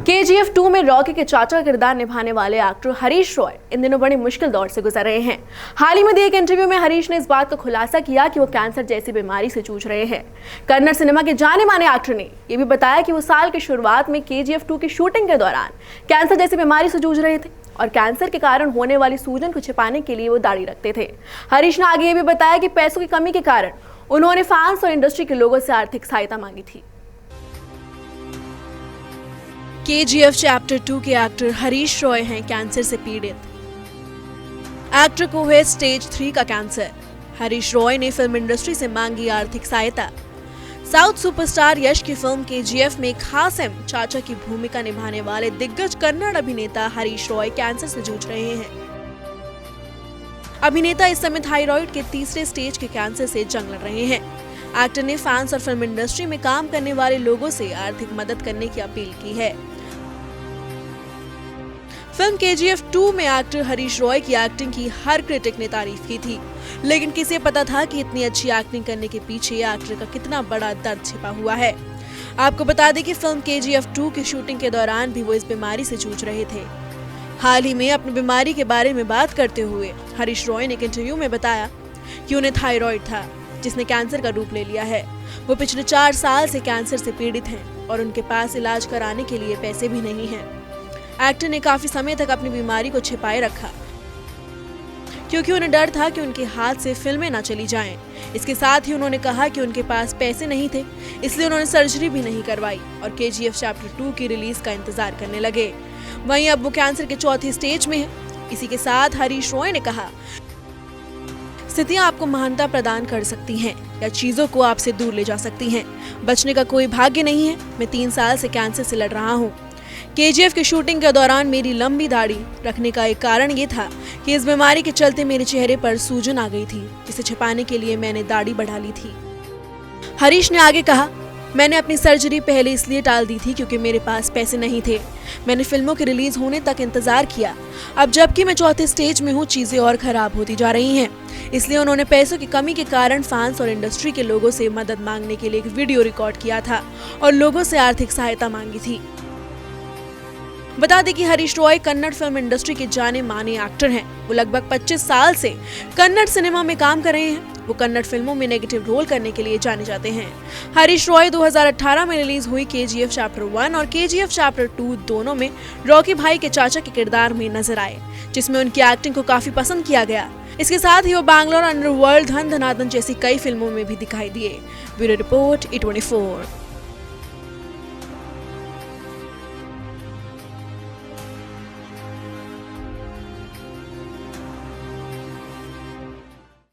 KGF 2 में Rocky के चाचा का किरदार निभाने वाले एक्टर हरीश रॉय इन दिनों बड़ी मुश्किल दौर से गुजर रहे हैं। हाल ही में दिए एक इंटरव्यू में हरीश ने इस बात का खुलासा किया कि वो कैंसर जैसी बीमारी से जूझ रहे हैं। कन्नड़ सिनेमा के जाने माने एक्टर ने यह भी बताया कि वो साल की शुरुआत में KGF 2 की शूटिंग के दौरान कैंसर जैसी बीमारी से जूझ रहे थे और कैंसर के कारण होने वाली सूजन को छिपाने के लिए वो दाढ़ी रखते थे। हरीश ने आगे ये भी बताया कि पैसों की कमी के कारण उन्होंने फैंस और इंडस्ट्री के लोगों से आर्थिक सहायता मांगी थी। KGF चैप्टर 2 के एक्टर हरीश रॉय हैं कैंसर से पीड़ित। एक्टर को है स्टेज 3 का कैंसर। हरीश रॉय ने फिल्म इंडस्ट्री से मांगी आर्थिक सहायता। साउथ सुपरस्टार यश की फिल्म KGF में खास एम चाचा की भूमिका निभाने वाले दिग्गज कन्नड़ अभिनेता हरीश रॉय कैंसर से जूझ रहे हैं। अभिनेता इस समय थायराइड के तीसरे स्टेज के कैंसर से जंग लड़ रहे हैं। एक्टर ने फैंस और फिल्म इंडस्ट्री में काम करने वाले लोगों से आर्थिक मदद करने की अपील की है। फिल्म KGF 2 में एक्टर हरीश रॉय की एक्टिंग की हर क्रिटिक ने तारीफ की थी, लेकिन किसे पता था कि इतनी अच्छी एक्टिंग करने के पीछे एक्टर का कितना बड़ा दर्द छिपा हुआ है। आपको बता दें कि फिल्म KGF 2 की शूटिंग के दौरान भी वो इस बीमारी से जूझ रहे थे। हाल ही में अपनी बीमारी के बारे में बात करते हुए हरीश रॉय ने एक इंटरव्यू में बताया कि उन्हें थायराइड था, जिसने कैंसर का रूप ले लिया है। वो पिछले 4 साल से कैंसर से पीड़ित हैं और उनके पास इलाज कराने के लिए पैसे भी नहीं हैं। एक्टर ने काफी समय तक अपनी बीमारी को छिपाए रखा क्योंकि उन्हें डर था कि उनके हाथ से फिल्में ना चली जाएं। इसके साथ ही उन्होंने कहा कि उनके पास पैसे नहीं थे, इसलिए उन्होंने सर्जरी भी नहीं करवाई और KGF चैप्टर 2 की रिलीज का इंतजार करने लगे। वहीं अब वो कैंसर के चौथे स्टेज में है। इसी के साथ हरीश रॉय ने कहा, स्थितियां आपको महानता प्रदान कर सकती हैं या चीजों को आपसे दूर ले जा सकती हैं। बचने का कोई भाग्य नहीं है। मैं 3 साल से कैंसर से लड़ रहा हूँ। KGF की शूटिंग के दौरान मेरी लंबी दाढ़ी रखने का एक कारण ये था कि इस बीमारी के चलते मेरे चेहरे पर सूजन आ गई थी, जिसे छिपाने के लिए मैंने दाढ़ी बढ़ा ली थी। हरीश ने आगे कहा, मैंने अपनी सर्जरी पहले इसलिए टाल दी थी क्योंकि मेरे पास पैसे नहीं थे। मैंने फिल्मों के रिलीज होने तक इंतजार किया। अब जबकि मैं चौथे स्टेज में हूँ, चीजें और खराब होती जा रही हैं। इसलिए उन्होंने पैसों की कमी के कारण फैंस और इंडस्ट्री के लोगों से मदद मांगने के लिए एक वीडियो रिकॉर्ड किया था और लोगों से आर्थिक सहायता मांगी थी। बता दें कि हरीश रॉय कन्नड़ फिल्म इंडस्ट्री के जाने माने एक्टर हैं। वो लगभग 25 साल से कन्नड़ सिनेमा में काम कर रहे हैं। वो कन्नड़ फिल्मों में नेगेटिव रोल करने के लिए जाने जाते हैं। हरीश रॉय 2018 में रिलीज हुई KGF चैप्टर 1 और KGF चैप्टर 2 दोनों में रॉकी भाई के चाचा के किरदार में नजर आए, जिसमें उनकी एक्टिंग को काफी पसंद किया गया। इसके साथ ही वो बैंगलोर अंडरवर्ल्ड, धन धनादन जैसी कई फिल्मों में भी दिखाई दिए। Bureau report E24।